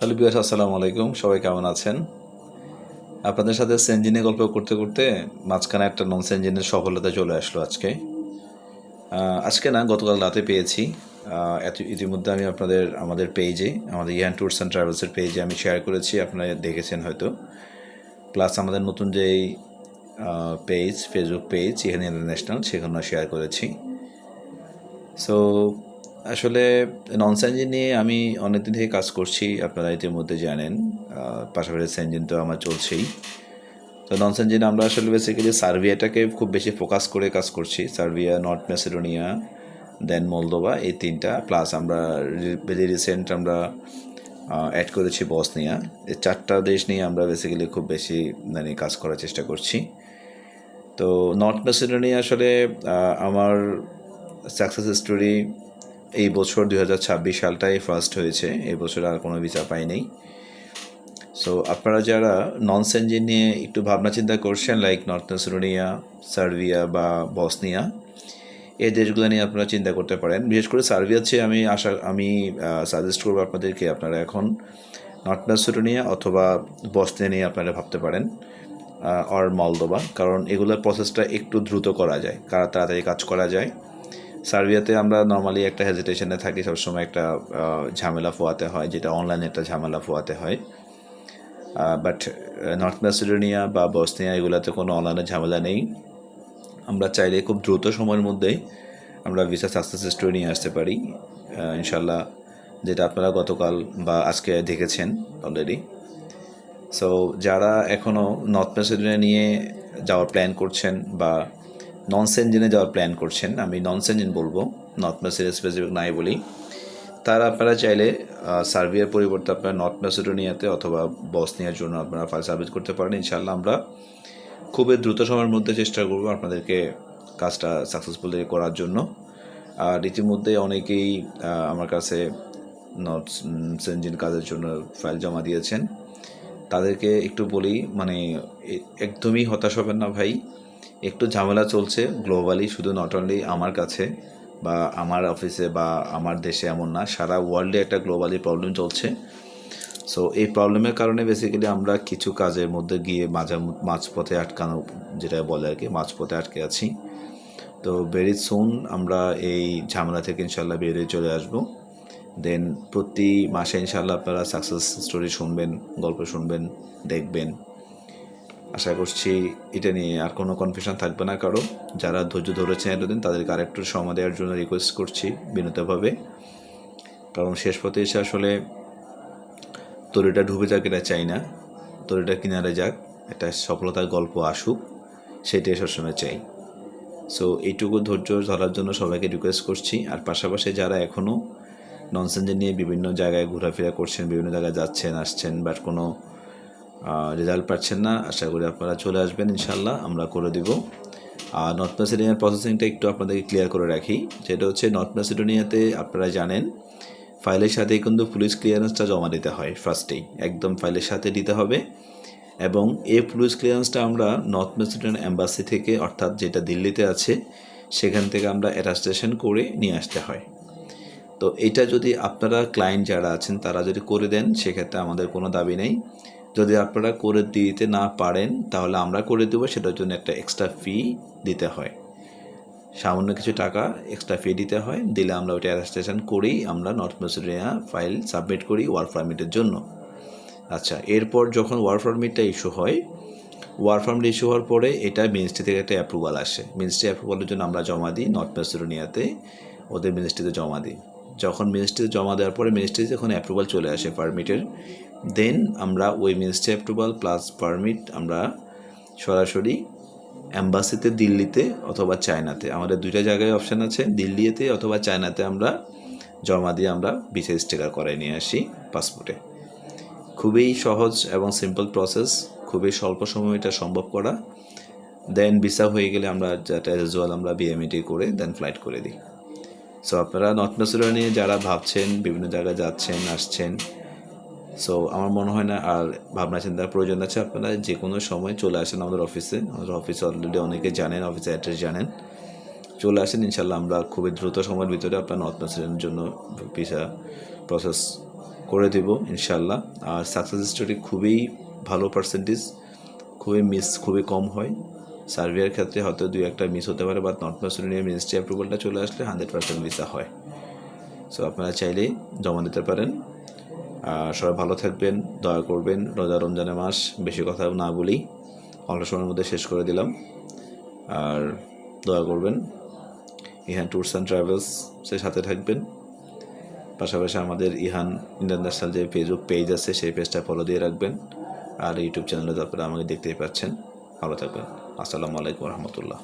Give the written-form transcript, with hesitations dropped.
Hello বিয়াস, আসসালামু আলাইকুম। সবাই কেমন আছেন? আপনাদের সাথে সেনজিনে গল্প করতে করতে মাঝখানে একটা নন সেনজিনের সফলতা চলে আসলো আজকে। আজকে না, গতকাল রাতে পেয়েছি। ইতিমধ্যে আমি আমাদের পেজে, আমাদের ইয়ান ট্যুরস অ্যান্ড ট্রাভেলসের পেজে আমি শেয়ার করেছি, আপনারা দেখেছেন হয়তো। প্লাস আমাদের নতুন যেই page, Facebook page Ihan international, সেখানেও শেয়ার করেছি। সো আসলে নন সেনজিন নিয়ে আমি অনেকদিন থেকে কাজ করছি, আপনারা ইতিমধ্যে জানেন। পাশাপাশি সেনজিন তো আমার চলছেই। তো নন সেনজিন আমরা আসলে বেসিক্যালি সার্বিয়াটাকে খুব বেশি ফোকাস করে কাজ করছি। সার্বিয়া, নর্থ ম্যাসেডোনিয়া, দেন মলদোভা, এই তিনটা। প্লাস আমরা ভেরি রিসেন্ট আমরা অ্যাড করেছি বসনিয়া। এই চারটা দেশ নিয়ে আমরা বেসিক্যালি খুব বেশি কাজ করার চেষ্টা করছি। তো নর্থ ম্যাসেডোনিয়া আসলে আমার সাকসেস স্টোরি এই বছর 2026 সালটাই ফার্স্ট হয়েছে। এই বছর আর কোনো ভিসা পাইনি। সো আপনারা যারা নন সেনজিন নিয়ে একটু ভাবনা চিন্তা করছেন, লাইক নর্থ ম্যাসেডোনিয়া, সার্বিয়া বা বসনিয়া, এই দেশগুলো নিয়ে আপনারা চিন্তা করতে পারেন। বিশেষ করে সার্বিয়ার চেয়ে আমি সাজেস্ট করবো আপনাদেরকে, আপনারা এখন নর্থ ম্যাসেডোনিয়া অথবা বসনিয়া নিয়ে আপনারা ভাবতে পারেন, আর মলদোভা। কারণ এগুলোর প্রসেসটা একটু দ্রুত করা যায়, তাড়াতাড়ি কাজ করা যায়। সার্বিয়াতে আমরা নর্মালি একটা হেজিটেশনে থাকি, সবসময় একটা ঝামেলা পোয়াতে হয়, যেটা অনলাইনে একটা ঝামেলা পোয়াতে হয়। বাট নর্থ ম্যাসেডোনিয়া বা বসনিয়া এগুলোতে কোনো অনলাইনে ঝামেলা নেই। আমরা চাইলে খুব দ্রুত সময়ের মধ্যেই আমরা ভিসা সাকসেস স্টোরি নিয়ে আসতে পারি, ইনশাল্লাহ, যেটা আপনারা গতকাল বা আজকে দেখেছেন অলরেডি। সো যারা এখনও নর্থ ম্যাসেডোনিয়া নিয়ে যাওয়ার প্ল্যান করছেন বা নন সেনজিনে যাওয়ার প্ল্যান করছেন, আমি নন সেনজিন বলবো, নর্থ ম্যাসেডোনিয়া স্পেসিফিক নাই বলি, তারা আপনারা চাইলে সার্বিয়ার পরিবর্তে আপনারা নর্থ ম্যাসেডোনিয়াতে অথবা বসনিয়ার জন্য আপনারা ফাইল সাবমিট করতে পারেন। ইনশাআল্লাহ আমরা খুবই দ্রুত সময়ের মধ্যে চেষ্টা করব আপনাদেরকে কাজটা সাকসেসফুলি করার জন্য। আর ইতিমধ্যে অনেকেই আমার কাছে নর্থ সেনজিন কাজের জন্য ফাইল জমা দিয়েছেন। তাদেরকে একটু বলি, একদমই হতাশ হবেন না ভাই। একটু ঝামেলা চলছে গ্লোবালি, শুধু নট অনলি আমার কাছে বা আমার অফিসে বা আমার দেশে, এমন না, সারা ওয়ার্ল্ডে একটা গ্লোবালি প্রবলেম চলছে। সো এই প্রবলেমের কারণে বেসিক্যালি আমরা কিছু কাজের মধ্যে গিয়ে মাঝপথে আটকানো, যেটা বলে আর কি, মাঝপথে আটকে আছি। তো ভেরি সুন আমরা এই ঝামেলা থেকে ইনশাল্লাহ বেরিয়ে চলে আসবো। দেন প্রতি মাসে ইনশাল্লাহ আপনারা সাকসেস স্টোরি শুনবেন, গল্প শুনবেন, দেখবেন। আশা করছি এটা নিয়ে আর কোনো কনফিউশন থাকবে না কারো। যারা ধৈর্য ধরেছেন এতদিন, তাদেরকে আরেকটু সময় দেওয়ার জন্য রিকোয়েস্ট করছি বিনীতভাবে। কারণ শেষ পথে এসে আসলে তরিটা ডুবে যাক এটা চাই না, তরিটা কিনারে যাক, একটা সফলতার গল্প আসুক, সেটাই সবসময় চাই। সো এইটুকু ধৈর্য ধরার জন্য সবাইকে রিকোয়েস্ট করছি। আর পাশাপাশি যারা এখনও ননসেনজেন নিয়ে বিভিন্ন জায়গায় ঘোরাফেরা করছেন, বিভিন্ন জায়গায় যাচ্ছেন আসছেন, বাট কোনো রেজাল্ট পাচ্ছেন না, আশা করি আপনারা চলে আসবেন, ইনশাল্লাহ আমরা করে দেব। আর নর্থ ম্যাসেডোনিয়ার প্রসেসিংটা একটু আপনাদেরকে ক্লিয়ার করে রাখি। যেটা হচ্ছে, নর্থ ম্যাসেডোনিয়াতে আপনারা জানেন ফাইলের সাথেই কিন্তু পুলিশ ক্লিয়ারেন্সটা জমা দিতে হয় ফার্স্টেই, একদম ফাইলের সাথে দিতে হবে। এবং এই পুলিশ ক্লিয়ারেন্সটা আমরা নর্থ ম্যাসেডোনিয়ান এম্বাসি থেকে, অর্থাৎ যেটা দিল্লিতে আছে, সেখান থেকে আমরা অ্যাটাস্টেশন করে নিয়ে আসতে হয়। তো এটা যদি আপনারা ক্লায়েন্ট যারা আছেন তারা যদি করে দেন, সেক্ষেত্রে আমাদের কোনো দাবি নেই। যদি আপনারা করে দিতে না পারেন, তাহলে আমরা করে দেবো, সেটার জন্য একটা এক্সট্রা ফি দিতে হয়, সামান্য কিছু টাকা এক্সট্রা ফি দিতে হয়। দিলে আমরা ওইটা অ্যাটাস্টেশন করেই আমরা নর্থ ম্যাসেডোনিয়া ফাইল সাবমিট করি ওয়ার্ক পারমিটের জন্য। আচ্ছা, এরপর যখন ওয়ার্ক পারমিটটা ইস্যু হয়, ওয়ার্ক পারমিট ইস্যু হওয়ার পরে এটা মিনিস্ট্রি থেকে একটা অ্যাপ্রুভাল আসে। মিনিস্ট্রি অ্যাপ্রুভালের জন্য আমরা জমা দিই নর্থ ম্যাসেডোনিয়াতে, ওদের মিনিস্ট্রিতে জমা দিই। যখন মিনিস্ট্রিতে জমা দেওয়ার পরে মিনিস্ট্রি যখন অ্যাপ্রুভাল চলে আসে পারমিটের, দেন আমরা ওই মিনিস্ট্রি অ্যাপ্রুভাল প্লাস পারমিট আমরা সরাসরি অ্যাম্বাসিতে, দিল্লিতে অথবা চায়নাতে, আমাদের দুইটা জায়গায় অপশান আছে, দিল্লিতে অথবা চায়নাতে আমরা জমা দিয়ে আমরা ভিসা স্টিকার করাই নিয়ে আসি পাসপোর্টে। খুবই সহজ এবং সিম্পল প্রসেস, খুবই স্বল্প সময় এটা সম্ভব করা। দেন ভিসা হয়ে গেলে আমরা যেটা ইউজুয়াল আমরা বিএমইটি করে দেন ফ্লাইট করে দিই। সো আপনারা নর্থ ম্যাসেডোনিয়া নিয়ে যারা ভাবছেন, বিভিন্ন জায়গায় যাচ্ছেন আসছেন, সো আমার মনে হয় না আর ভাবনা চিন্তার প্রয়োজন আছে। আপনারা যে কোনো সময় চলে আসেন আমাদের অফিসে অলরেডি অনেকে জানেন, অফিসে অ্যাড্রেস জানেন, চলে আসেন, ইনশাল্লাহ আমরা খুবই দ্রুত সময়ের ভিতরে আপনার নর্থ ম্যাসেডোনিয়ার জন্য ভিসা প্রসেস করে দেব ইনশাল্লাহ। আর সাকসেস স্টোরি খুবই ভালো পার্সেন্টেজ, খুবই কম হয়। সার্ভের ক্ষেত্রে হয়তো 2-1টা মিস হতে পারে, বাট নর্থ ম্যাসেডোনিয়ার মিনিস্ট্রি অ্যাপ্রুভালটা চলে আসলে 100% ভিসা হয়। সো আপনারা চাইলেই জমা দিতে পারেন। সবাই ভালো থাকবেন, দয়া করবেন। রমজানের মাস, বেশি কথা না বলি, অল্প সময়ের মধ্যে শেষ করে দিলাম। আর দয়া করবেন, ইহান ট্যুরস অ্যান্ড ট্রাভেলসের সাথে থাকবেন। পাশাপাশি আমাদের ইহান ইন্টারন্যাশনাল যে ফেসবুক পেজ আছে সেই পেজটা ফলো দিয়ে রাখবেন। আর ইউটিউব চ্যানেলে আপনারা আমাকে দেখতেই পাচ্ছেন। ভালো থাকবেন। আসসালামু আলাইকুম রহমতুল্লাহ।